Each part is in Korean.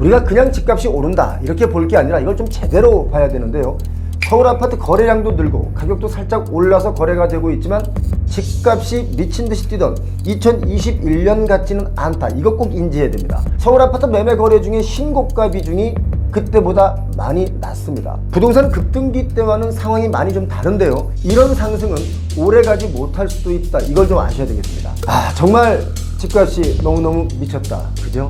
우리가 그냥 집값이 오른다 이렇게 볼 게 아니라 이걸 좀 제대로 봐야 되는데요. 서울 아파트 거래량도 늘고 가격도 살짝 올라서 거래가 되고 있지만 집값이 미친듯이 뛰던 2021년 같지는 않다. 이거 꼭 인지해야 됩니다. 서울 아파트 매매 거래 중에 신고가 비중이 그때보다 많이 낮습니다. 부동산 급등기 때와는 상황이 많이 좀 다른데요. 이런 상승은 오래가지 못할 수도 있다. 이걸 좀 아셔야 되겠습니다. 정말 집값이 너무너무 미쳤다. 그죠?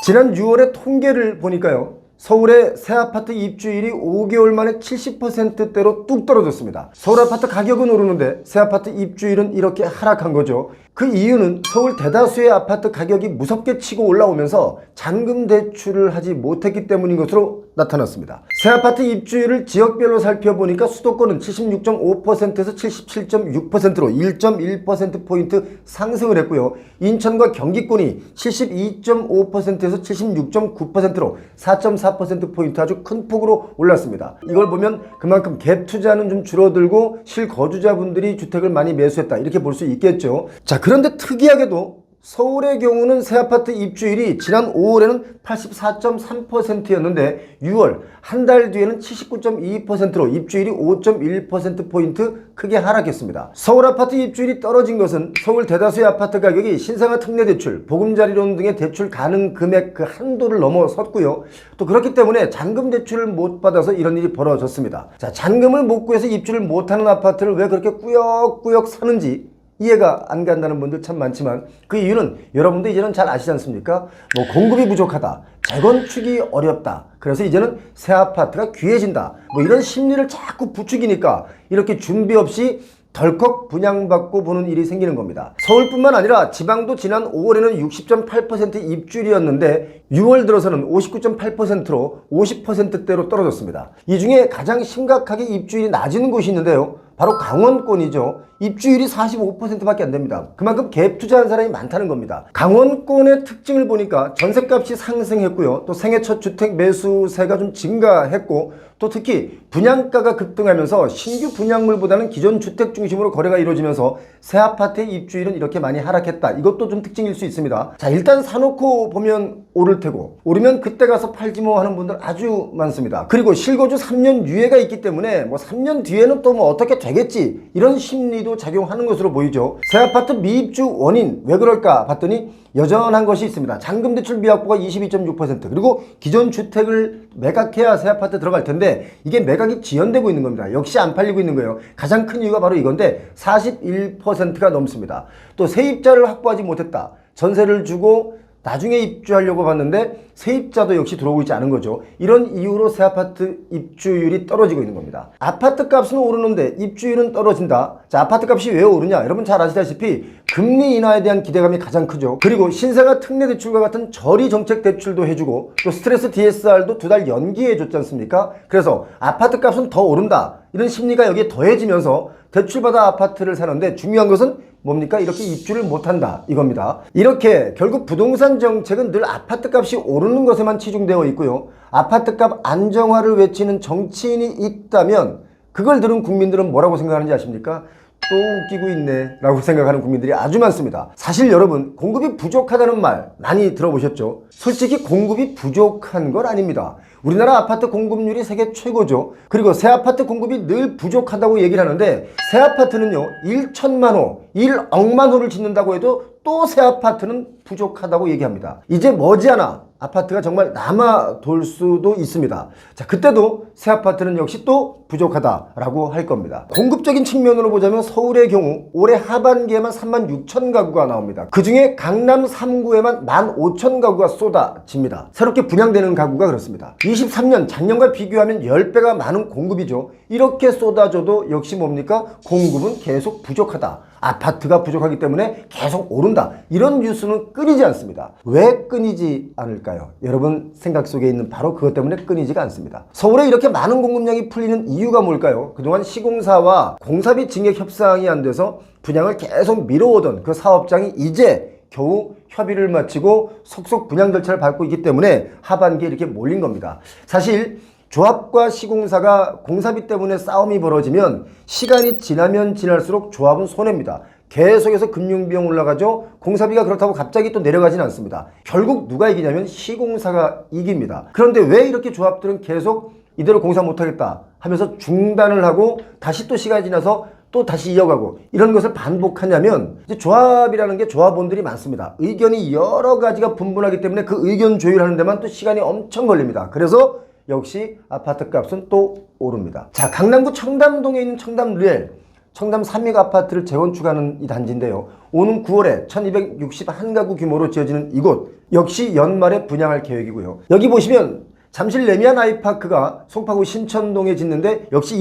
지난 6월에 통계를 보니까요. 서울의 새 아파트 입주율이 5개월 만에 70%대로 뚝 떨어졌습니다. 서울 아파트 가격은 오르는데 새 아파트 입주율은 이렇게 하락한 거죠. 그 이유는 서울 대다수의 아파트 가격이 무섭게 치고 올라오면서 잔금 대출을 하지 못했기 때문인 것으로 나타났습니다. 새 아파트 입주율을 지역별로 살펴보니까 수도권은 76.5%에서 77.6%로 1.1%포인트 상승을 했고요. 인천과 경기권이 72.5%에서 76.9%로 4.4%포인트 아주 큰 폭으로 올랐습니다. 이걸 보면 그만큼 갭 투자는 좀 줄어들고 실거주자분들이 주택을 많이 매수했다 이렇게 볼 수 있겠죠. 자, 그런데 특이하게도 서울의 경우는 새 아파트 입주율이 지난 5월에는 84.3%였는데 6월 한 달 뒤에는 79.2%로 입주율이 5.1%포인트 크게 하락했습니다. 서울 아파트 입주율이 떨어진 것은 서울 대다수의 아파트 가격이 신생아 특례대출, 보금자리론 등의 대출 가능 금액 그 한도를 넘어섰고요. 또 그렇기 때문에 잔금 대출을 못 받아서 이런 일이 벌어졌습니다. 자, 잔금을 못 구해서 입주를 못하는 아파트를 왜 그렇게 꾸역꾸역 사는지 이해가 안 간다는 분들 참 많지만 그 이유는 여러분도 이제는 잘 아시지 않습니까? 공급이 부족하다, 재건축이 어렵다, 그래서 이제는 새 아파트가 귀해진다, 이런 심리를 자꾸 부추기니까 이렇게 준비 없이 덜컥 분양받고 보는 일이 생기는 겁니다. 서울뿐만 아니라 지방도 지난 5월에는 60.8% 입주율이었는데 6월 들어서는 59.8%로 50%대로 떨어졌습니다. 이 중에 가장 심각하게 입주율이 낮은 곳이 있는데요. 바로 강원권이죠. 입주율이 45%밖에 안 됩니다. 그만큼 갭 투자한 사람이 많다는 겁니다. 강원권의 특징을 보니까 전셋값이 상승했고요. 또 생애 첫 주택 매수세가 좀 증가했고, 또 특히 분양가가 급등하면서 신규 분양물보다는 기존 주택 중심으로 거래가 이루어지면서 새 아파트의 입주율은 이렇게 많이 하락했다. 이것도 좀 특징일 수 있습니다. 자, 일단 사놓고 보면 오를 테고, 오르면 그때 가서 팔지 뭐 하는 분들 아주 많습니다. 그리고 실거주 3년 유예가 있기 때문에 3년 뒤에는 또 어떻게 되겠지, 이런 심리도 작용하는 것으로 보이죠. 새 아파트 미입주 원인 왜 그럴까 봤더니 여전한 것이 있습니다. 잔금 대출 미확보가 22.6%, 그리고 기존 주택을 매각해야 새 아파트 들어갈 텐데 이게 매각이 지연되고 있는 겁니다. 역시 안 팔리고 있는 거예요. 가장 큰 이유가 바로 이건데 41%가 넘습니다. 또 세입자를 확보하지 못했다. 전세를 주고 나중에 입주하려고 봤는데 세입자도 역시 들어오고 있지 않은 거죠. 이런 이유로 새 아파트 입주율이 떨어지고 있는 겁니다. 아파트 값은 오르는데 입주율은 떨어진다. 자, 아파트 값이 왜 오르냐? 여러분 잘 아시다시피 금리 인하에 대한 기대감이 가장 크죠. 그리고 신생아 특례 대출과 같은 저리 정책 대출도 해주고 또 스트레스 DSR도 2달 연기해 줬지 않습니까? 그래서 아파트 값은 더 오른다, 이런 심리가 여기에 더해지면서 대출받아 아파트를 사는데 중요한 것은 뭡니까? 이렇게 입주를 못한다, 이겁니다. 이렇게 결국 부동산 정책은 늘 아파트 값이 오르는 것에만 치중되어 있고요. 아파트 값 안정화를 외치는 정치인이 있다면 그걸 들은 국민들은 뭐라고 생각하는지 아십니까? 또 웃기고 있네 라고 생각하는 국민들이 아주 많습니다. 사실 여러분, 공급이 부족하다는 말 많이 들어보셨죠? 솔직히 공급이 부족한 건 아닙니다. 우리나라 아파트 공급률이 세계 최고죠. 그리고 새 아파트 공급이 늘 부족하다고 얘기를 하는데 새 아파트는요 1천만 호, 1억만 호를 짓는다고 해도 또 새 아파트는 부족하다고 얘기합니다. 이제 머지않아 아파트가 정말 남아 돌 수도 있습니다. 자, 그때도 새 아파트는 역시 또 부족하다라고 할 겁니다. 공급적인 측면으로 보자면 서울의 경우 올해 하반기에만 36,000 가구가 나옵니다. 그 중에 강남 3구에만 15,000 가구가 쏟아집니다. 새롭게 분양되는 가구가 그렇습니다. 23년 작년과 비교하면 10배가 많은 공급이죠. 이렇게 쏟아져도 역시 뭡니까? 공급은 계속 부족하다. 아파트가 부족하기 때문에 계속 오른다. 이런 뉴스는 끊이지 않습니다. 왜 끊이지 않을까요? 여러분 생각 속에 있는 바로 그것 때문에 끊이지가 않습니다. 서울에 이렇게 많은 공급량이 풀리는 이유가 뭘까요? 그동안 시공사와 공사비 증액 협상이 안 돼서 분양을 계속 미뤄오던 그 사업장이 이제 겨우 협의를 마치고 속속 분양 절차를 밟고 있기 때문에 하반기에 이렇게 몰린 겁니다. 사실 조합과 시공사가 공사비 때문에 싸움이 벌어지면 시간이 지나면 지날수록 조합은 손해입니다. 계속해서 금융비용 올라가죠. 공사비가 그렇다고 갑자기 또 내려가진 않습니다. 결국 누가 이기냐면 시공사가 이깁니다. 그런데 왜 이렇게 조합들은 계속 이대로 공사 못하겠다 하면서 중단을 하고 다시 또 시간이 지나서 또 다시 이어가고 이런 것을 반복하냐면 이제 조합이라는 게 조합원들이 많습니다. 의견이 여러 가지가 분분하기 때문에 그 의견 조율하는 데만 또 시간이 엄청 걸립니다. 그래서 역시 아파트 값은 또 오릅니다. 자, 강남구 청담동에 있는 청담리엘 청담 3익 아파트를 재건축하는 이 단지인데요. 오는 9월에 1261가구 규모로 지어지는 이곳 역시 연말에 분양할 계획이고요. 여기 보시면 잠실 레미안 아이파크가 송파구 신천동에 짓는데 역시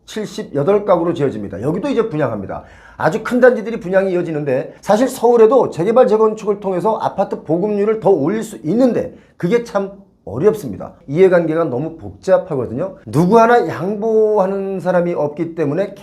2678가구로 지어집니다. 여기도 이제 분양합니다. 아주 큰 단지들이 분양이 이어지는데 사실 서울에도 재개발 재건축을 통해서 아파트 보급률을 더 올릴 수 있는데 그게 참 어렵습니다. 이해관계가 너무 복잡하거든요. 누구 하나 양보하는 사람이 없기 때문에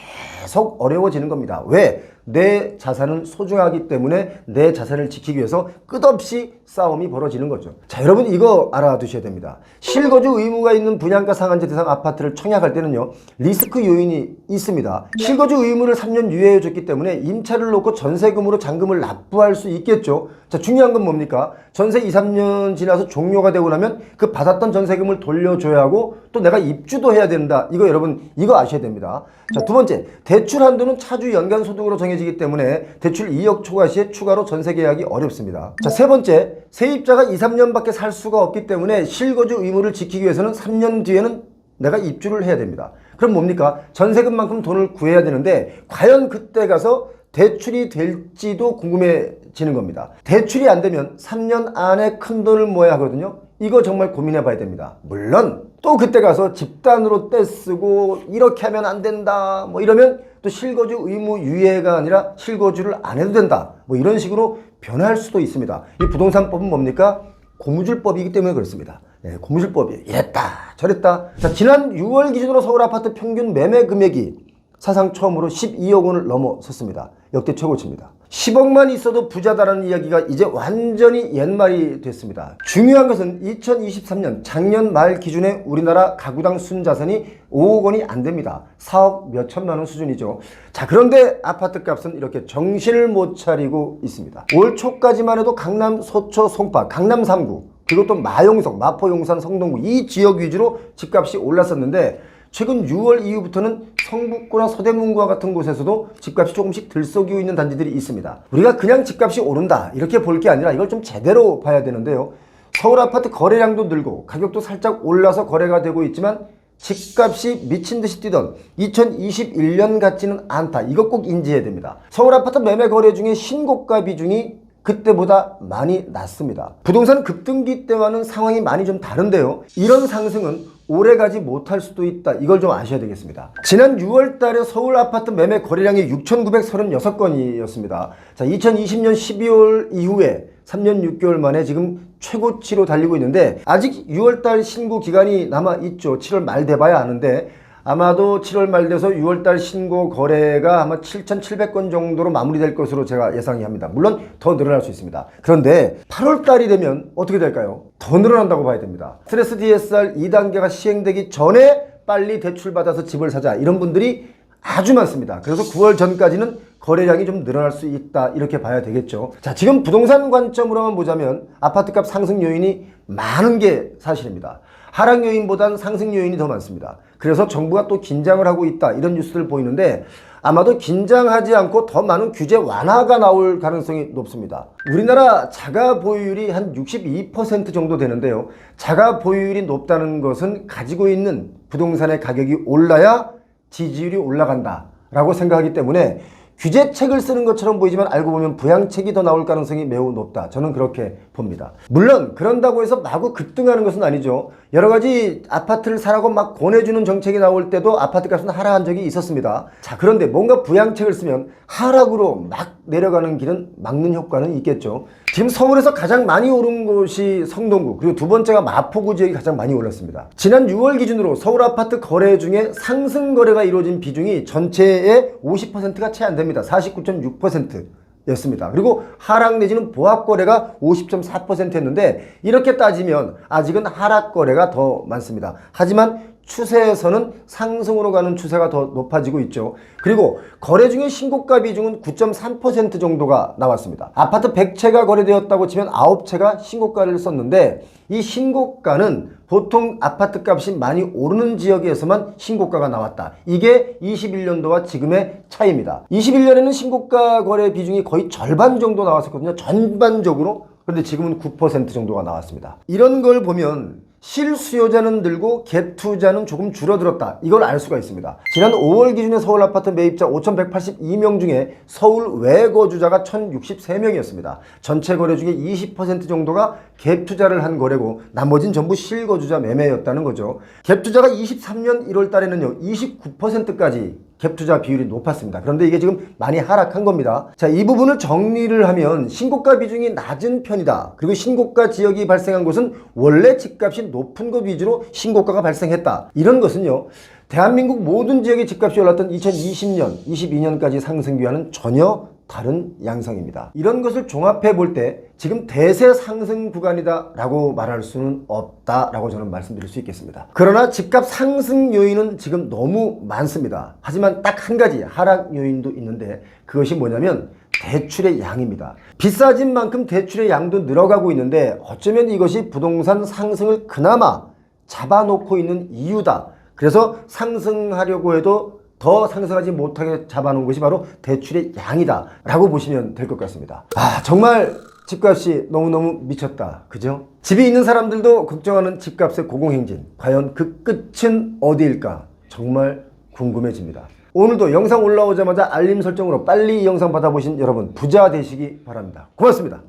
계속 어려워지는 겁니다. 왜? 내 자산은 소중하기 때문에 내 자산을 지키기 위해서 끝없이 싸움이 벌어지는 거죠. 자, 여러분 이거 알아두셔야 됩니다. 실거주 의무가 있는 분양가 상한제 대상 아파트를 청약할 때는요, 리스크 요인이 있습니다. 실거주 의무를 3년 유예해 줬기 때문에 임차를 놓고 전세금으로 잔금을 납부할 수 있겠죠. 자, 중요한 건 뭡니까? 전세 2, 3년 지나서 종료가 되고 나면 그 받았던 전세금을 돌려줘야 하고 또 내가 입주도 해야 된다. 이거 여러분 이거 아셔야 됩니다. 자, 두 번째, 대출 한도는 차주 연간 소득으로 정해지기 때문에 대출 2억 초과 시에 추가로 전세 계약이 어렵습니다. 자, 세 번째, 세입자가 2, 3년밖에 살 수가 없기 때문에 실거주 의무를 지키기 위해서는 3년 뒤에는 내가 입주를 해야 됩니다. 그럼 뭡니까? 전세금만큼 돈을 구해야 되는데 과연 그때 가서 대출이 될지도 궁금해지는 겁니다. 대출이 안 되면 3년 안에 큰 돈을 모아야 하거든요. 이거 정말 고민해 봐야 됩니다. 물론 또 그때 가서 집단으로 떼쓰고 이렇게 하면 안 된다 뭐 이러면 또 실거주 의무 유예가 아니라 실거주를 안 해도 된다 뭐 이런 식으로 변할 수도 있습니다. 이 부동산법은 뭡니까? 고무줄법이기 때문에 그렇습니다. 네, 고무줄법이에요. 이랬다 저랬다. 자, 지난 6월 기준으로 서울 아파트 평균 매매 금액이 사상 처음으로 12억 원을 넘어섰습니다. 역대 최고치입니다. 10억만 있어도 부자다라는 이야기가 이제 완전히 옛말이 됐습니다. 중요한 것은 2023년 작년 말 기준에 우리나라 가구당 순자산이 5억 원이 안 됩니다. 4억 몇 천만 원 수준이죠. 자, 그런데 아파트 값은 이렇게 정신을 못 차리고 있습니다. 올 초까지만 해도 강남, 소초, 송파, 강남 3구 그리고 또 마용성, 마포, 용산, 성동구 이 지역 위주로 집값이 올랐었는데 최근 6월 이후부터는 성북구나 서대문구와 같은 곳에서도 집값이 조금씩 들썩이고 있는 단지들이 있습니다. 우리가 그냥 집값이 오른다 이렇게 볼 게 아니라 이걸 좀 제대로 봐야 되는데요. 서울 아파트 거래량도 늘고 가격도 살짝 올라서 거래가 되고 있지만 집값이 미친 듯이 뛰던 2021년 같지는 않다. 이거 꼭 인지해야 됩니다. 서울 아파트 매매 거래 중에 신고가 비중이 그때보다 많이 낮습니다. 부동산 급등기 때와는 상황이 많이 좀 다른데요. 이런 상승은 오래가지 못할 수도 있다. 이걸 좀 아셔야 되겠습니다. 지난 6월 달에 서울 아파트 매매 거래량이 6,936건이었습니다. 자, 2020년 12월 이후에 3년 6개월 만에 지금 최고치로 달리고 있는데 아직 6월 달 신고 기간이 남아 있죠. 7월 말 돼봐야 아는데 아마도 7월 말 돼서 6월 달 신고 거래가 아마 7,700건 정도로 마무리될 것으로 제가 예상이 합니다. 물론 더 늘어날 수 있습니다. 그런데 8월 달이 되면 어떻게 될까요? 더 늘어난다고 봐야 됩니다. 스트레스 DSR 2단계가 시행되기 전에 빨리 대출받아서 집을 사자 이런 분들이 아주 많습니다. 그래서 9월 전까지는 거래량이 좀 늘어날 수 있다 이렇게 봐야 되겠죠. 자, 지금 부동산 관점으로만 보자면 아파트값 상승 요인이 많은 게 사실입니다. 하락 요인보단 상승 요인이 더 많습니다. 그래서 정부가 또 긴장을 하고 있다 이런 뉴스들 보이는데 아마도 긴장하지 않고 더 많은 규제 완화가 나올 가능성이 높습니다. 우리나라 자가 보유율이 한 62% 정도 되는데요. 자가 보유율이 높다는 것은 가지고 있는 부동산의 가격이 올라야 지지율이 올라간다 라고 생각하기 때문에 규제책을 쓰는 것처럼 보이지만 알고 보면 부양책이 더 나올 가능성이 매우 높다. 저는 그렇게 봅니다. 물론 그런다고 해서 마구 급등하는 것은 아니죠. 여러 가지 아파트를 사라고 막 권해주는 정책이 나올 때도 아파트 값은 하락한 적이 있었습니다. 자, 그런데 뭔가 부양책을 쓰면 하락으로 막 내려가는 길은 막는 효과는 있겠죠. 지금 서울에서 가장 많이 오른 곳이 성동구 그리고 두 번째가 마포구 지역이 가장 많이 올랐습니다. 지난 6월 기준으로 서울 아파트 거래 중에 상승 거래가 이루어진 비중이 전체의 50%가 채 안 됩니다. 49.6% 였습니다. 그리고 하락 내지는 보합 거래가 50.4% 했는데 이렇게 따지면 아직은 하락 거래가 더 많습니다. 하지만 추세에서는 상승으로 가는 추세가 더 높아지고 있죠. 그리고 거래 중에 신고가 비중은 9.3% 정도가 나왔습니다. 아파트 100채가 거래되었다고 치면 9채가 신고가를 썼는데 이 신고가는 보통 아파트 값이 많이 오르는 지역에서만 신고가가 나왔다. 이게 21년도와 지금의 차이입니다. 21년에는 신고가 거래 비중이 거의 절반 정도 나왔었거든요. 전반적으로. 그런데 지금은 9% 정도가 나왔습니다. 이런 걸 보면 실수요자는 늘고 갭 투자는 조금 줄어들었다. 이걸 알 수가 있습니다. 지난 5월 기준의 서울 아파트 매입자 5,182명 중에 서울 외거주자가 1,063명이었습니다. 전체 거래 중에 20% 정도가 갭 투자를 한 거래고 나머진 전부 실거주자 매매였다는 거죠. 갭 투자가 23년 1월 달에는요 29%까지 갭 투자 비율이 높았습니다. 그런데 이게 지금 많이 하락한 겁니다. 자, 이 부분을 정리를 하면 신고가 비중이 낮은 편이다. 그리고 신고가 지역이 발생한 곳은 원래 집값이 높은 것 위주로 신고가가 발생했다. 이런 것은요, 대한민국 모든 지역의 집값이 올랐던 2020년, 22년까지 상승기와는 전혀 다른 양상입니다. 이런 것을 종합해 볼 때 지금 대세 상승 구간이다 라고 말할 수는 없다 라고 저는 말씀드릴 수 있겠습니다. 그러나 집값 상승 요인은 지금 너무 많습니다. 하지만 딱 한 가지 하락 요인도 있는데 그것이 뭐냐면 대출의 양입니다. 비싸진 만큼 대출의 양도 늘어가고 있는데 어쩌면 이것이 부동산 상승을 그나마 잡아놓고 있는 이유다. 그래서 상승하려고 해도 더 상승하지 못하게 잡아놓은 것이 바로 대출의 양이다 라고 보시면 될 것 같습니다. 정말 집값이 너무너무 미쳤다. 그죠? 집이 있는 사람들도 걱정하는 집값의 고공행진. 과연 그 끝은 어디일까? 정말 궁금해집니다. 오늘도 영상 올라오자마자 알림 설정으로 빨리 이 영상 받아보신 여러분 부자 되시기 바랍니다. 고맙습니다.